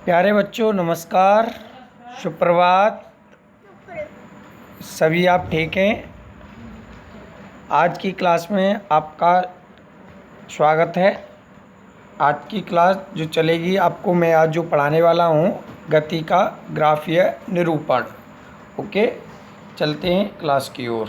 प्यारे बच्चों नमस्कार, सुप्रभात। सभी आप ठीक हैं? आज की क्लास में आपका स्वागत है। आज की क्लास जो चलेगी, आपको मैं आज जो पढ़ाने वाला हूँ, गति का ग्राफीय निरूपण। ओके, चलते हैं क्लास की ओर।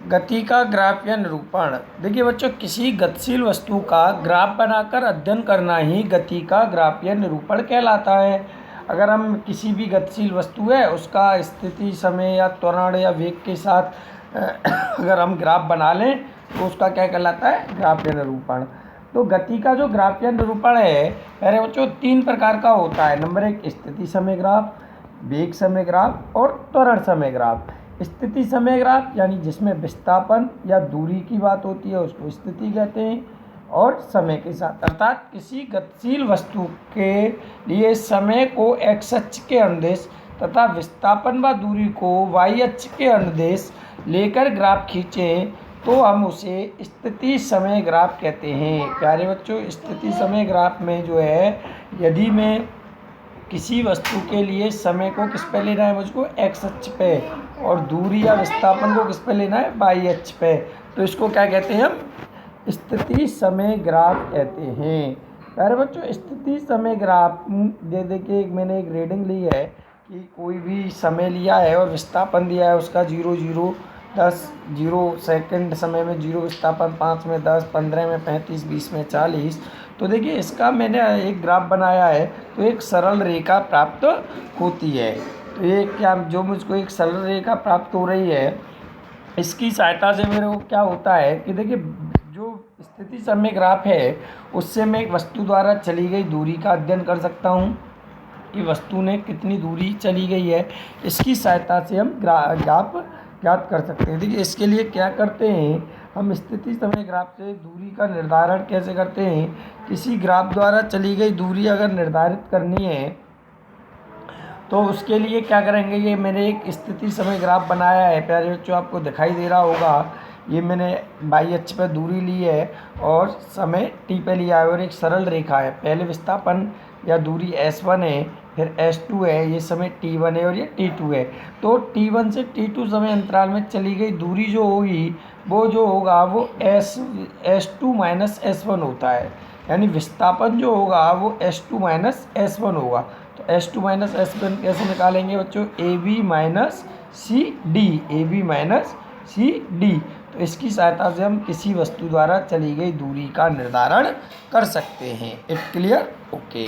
गति का ग्राफीय निरूपण। देखिए बच्चों, किसी गतिशील वस्तु का ग्राफ बनाकर अध्ययन करना ही गति का ग्राफीय निरूपण कहलाता है। अगर हम किसी भी गतिशील वस्तु है उसका स्थिति, समय या त्वरण या वेग के साथ अगर हम ग्राफ बना लें तो उसका क्या कहलाता है? ग्राफीय निरूपण। तो गति का जो ग्राफीय निरूपण है, पहले बच्चों 3 प्रकार का होता है। नंबर 1 स्थिति समय ग्राफ, वेग समय ग्राफ और त्वरण समय ग्राफ। स्थिति समय ग्राफ यानी जिसमें विस्थापन या दूरी की बात होती है उसको स्थिति कहते हैं, और समय के साथ, अर्थात किसी गतिशील वस्तु के लिए समय को x अक्ष के अनुदेश तथा विस्थापन व दूरी को y अक्ष के अनुदेश लेकर ग्राफ खींचें तो हम उसे स्थिति समय ग्राफ कहते हैं। प्यारे बच्चों, स्थिति समय ग्राफ में जो है, यदि मैं किसी वस्तु के लिए समय को किस पे लेना है, मुझको x अक्ष पे, और दूरी या विस्थापन को किस पे लेना है, y अक्ष पे, तो इसको क्या कहते हैं? हम स्थिति समय ग्राफ कहते हैं। प्यारे बच्चों, स्थिति समय ग्राफ देखिए, मैंने एक रीडिंग ली है कि कोई भी समय लिया है और विस्थापन दिया है उसका 0 0 10 0 सेकंड समय में 0 विस्थापन, 5 में 10, 15 में 35, 20 में 40। तो देखिए, इसका मैंने एक ग्राफ बनाया है तो एक सरल रेखा प्राप्त होती है। तो ये क्या, जो मुझको एक सरल रेखा प्राप्त हो रही है, इसकी सहायता से मेरे को क्या होता है कि देखिए, जो स्थिति समय ग्राफ है उससे मैं एक वस्तु द्वारा चली गई दूरी का अध्ययन कर सकता हूँ कि वस्तु ने कितनी दूरी चली गई है। इसकी सहायता से हम ग्राफ ज्ञात कर सकते हैं। देखिए, इसके लिए क्या करते हैं, हम स्थिति समय ग्राफ से दूरी का निर्धारण कैसे करते हैं। किसी ग्राफ द्वारा चली गई दूरी अगर निर्धारित करनी है तो उसके लिए क्या करेंगे, ये मैंने एक स्थिति समय ग्राफ बनाया है। प्यारे बच्चों, आपको दिखाई दे रहा होगा, ये मैंने y अक्ष पर दूरी ली है और समय t पे लिया है, और एक सरल रेखा है। पहले विस्थापन या दूरी s1 है, फिर s2 है, ये समय t1 है और ये t2 है। तो t1 से t2 समय अंतराल में चली गई दूरी जो होगी, वो जो होगा वो s2 माइनस s1 होता है। यानी विस्थापन जो होगा वो s2 माइनस s1 होगा। तो s2 माइनस s1 कैसे निकालेंगे बच्चों? ab minus C D, ab minus C D. तो इसकी सहायता से हम किसी वस्तु द्वारा चली गई दूरी का निर्धारण कर सकते हैं। It clear? ओके।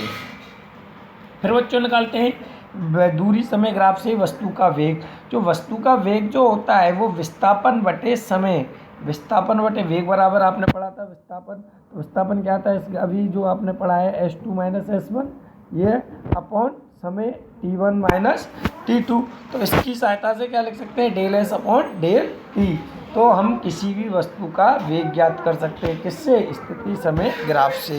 फिर बच्चों निकालते हैं दूरी समय ग्राफ से वस्तु का वेग। जो वस्तु का वेग जो होता है वो विस्थापन बटे समय, विस्थापन बटे वेग बराबर, आपने पढ़ा था विस्थापन, तो विस्थापन क्या था अभी जो आपने पढ़ा है, s2 माइनस s1, ये अपॉन समय t1 माइनस t2। तो इसकी सहायता से क्या लिख सकते हैं? Del s upon del t। तो हम किसी भी वस्तु का वेग ज्ञात कर सकते हैं, किससे? स्थिति समय ग्राफ से।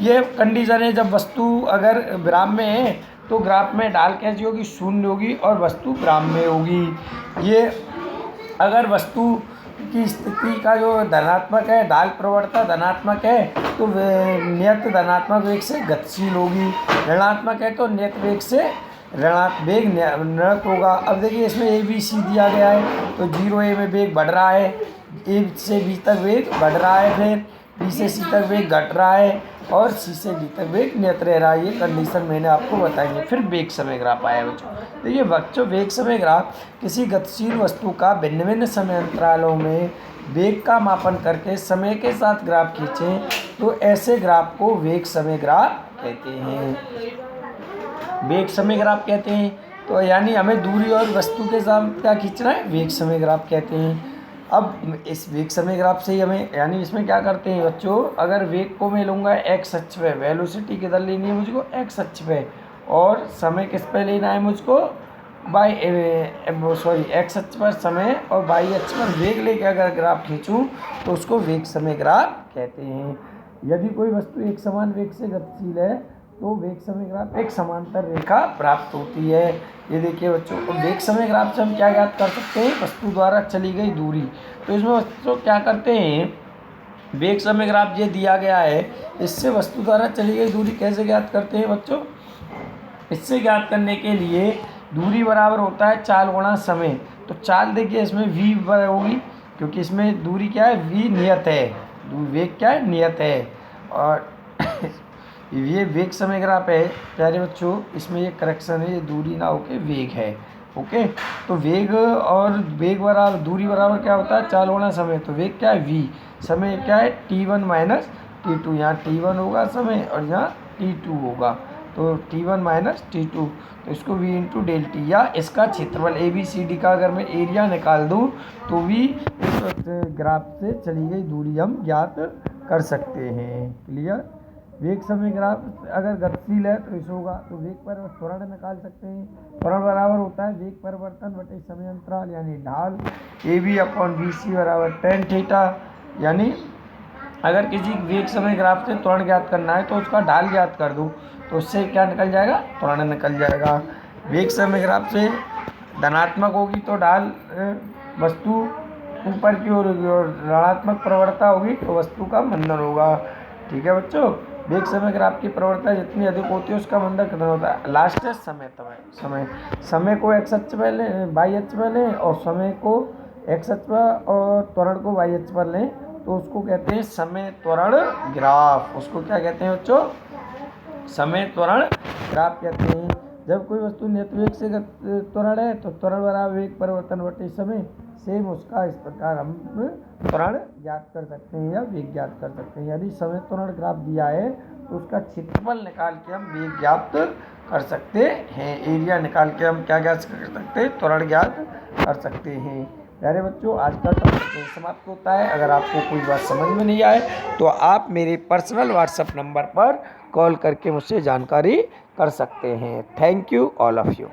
ये कंडीशन है, जब वस्तु अगर ग्राफ में है तो ग्राफ में ढाल कैसी होगी? शून्य होगी, और वस्तु ग्राफ में होगी। ये अगर वस्तु की स्थिति का जो धनात्मक है, ढाल प्रवणता धनात्मक है, तो नियत धनात्मक वेग से गतिशील होगी। ऋणात्मक है तो नियत वेग से वेग ऋणात्मक होगा। अब देखिए, इसमें ए बी सी दिया गया है, तो 0 में वेग बढ़ रहा है, ए से बी तक वेग बढ़ रहा है, फिर बी से सी तक वेग घट रहा है, और सी से डी तक वेग नियत रह रहा है। ये कंडीशन मैंने आपको बताई है। फिर वेग समय ग्राफ आया बच्चों। तो ये बच्चों, वेग समय ग्राफ किसी गतिशील वस्तु का भिन्न भिन्न समय अंतरालों में वेग का मापन करके समय के साथ ग्राफ खींचें तो ऐसे ग्राफ को वेग समय ग्राफ कहते हैं। वेग समय ग्राफ कहते हैं। तो यानी हमें दूरी और वस्तु के साथ क्या खींचना है? वेग समय ग्राफ कहते हैं। अब इस वेग समय ग्राफ से ही हमें, यानी इसमें क्या करते हैं बच्चों, अगर वेग को मैं लूँगा x अक्ष पे, वेलोसिटी किधर लेनी है मुझको? x अक्ष पे, और समय किस पे लेना है मुझको? x अक्ष पर समय और y अक्ष पर वेग लेके अगर ग्राफ खींचूँ तो उसको वेग समय ग्राफ कहते हैं। यदि कोई वस्तु एक समान वेग से गतिशील है तो वेग समय ग्राफ एक समांतर रेखा प्राप्त होती है। ये देखिए बच्चों, वेग समय ग्राफ से हम क्या ज्ञात कर सकते हैं? वस्तु द्वारा चली गई दूरी। तो इसमें बच्चों क्या करते हैं, वेग समय ग्राफ ये दिया गया है, इससे वस्तु द्वारा चली गई दूरी कैसे ज्ञात करते हैं बच्चों? इससे ज्ञात करने के लिए दूरी बराबर होता है चाल गुणा समय। तो चाल देखिए इसमें v बराबर होगी, क्योंकि इसमें दूरी क्या है, v नियत है, वेग क्या है, नियत है। और ये वेग समय ग्राफ है प्यारे बच्चों, इसमें ये करेक्शन है, ये दूरी ना होके वेग है। ओके, तो वेग और वेग बराबर दूरी बराबर क्या होता है, चाल गुणा समय। तो वेग क्या है, v, समय क्या है, t1 माइनस t2। यहाँ t1 होगा समय और यहाँ t2 होगा, तो t1 माइनस t2, तो इसको v इंटू डेल टी, या इसका क्षेत्रफल ABCD का अगर मैं एरिया निकाल दूँ तो भी इस ग्राफ से चली गई दूरी हम ज्ञात कर सकते हैं। क्लियर? वेग समय ग्राफ अगर गतिशील है तो इस होगा, तो वेग पर त्वरण निकाल सकते हैं। त्वरण बराबर होता है वेग परिवर्तन बटे समय अंतराल यानी ढाल, AB/BC बराबर tan थीटा। यानी अगर किसी वेग समय ग्राफ से त्वरण ज्ञात करना है तो उसका ढाल ज्ञात कर दूँ, तो उससे क्या निकल जाएगा, त्वरण निकल जाएगा। वेग समय ग्राफ से धनात्मक होगी तो ढाल वस्तु ऊपर की ओर होगी, और ऋणात्मक प्रवणता होगी तो वस्तु का मंदन होगा। ठीक है बच्चों, वेग समय ग्राफ की प्रवणता जितनी अधिक होती है उसका मंदन कितना होता है। लास्ट है समय को x अक्ष पर लें, y अक्ष पर लें, और समय को x अक्ष पर और त्वरण को y अक्ष पर लें, तो उसको कहते हैं समय त्वरण ग्राफ। उसको क्या कहते हैं बच्चों, समय त्वरण ग्राफ कहते हैं। जब कोई वस्तु नियत वेग से त्वरण है तो त्वरण बराबर वेग परिवर्तन बटे समय, सेम उसका इस प्रकार हम त्वरण ज्ञात कर सकते हैं या वेग ज्ञात कर सकते हैं। यदि समय त्वरण ग्राफ दिया है तो उसका क्षेत्रफल निकाल के हम वेग ज्ञात कर सकते हैं, एरिया निकाल के हम क्या ज्ञात कर सकते हैं, त्वरण ज्ञात कर सकते हैं। प्यारे बच्चों, आज का टॉपिक समाप्त होता है। अगर आपको कोई बात समझ में नहीं आए तो आप मेरे पर्सनल व्हाट्सएप नंबर पर कॉल करके मुझसे जानकारी कर सकते हैं। Thank you all of you.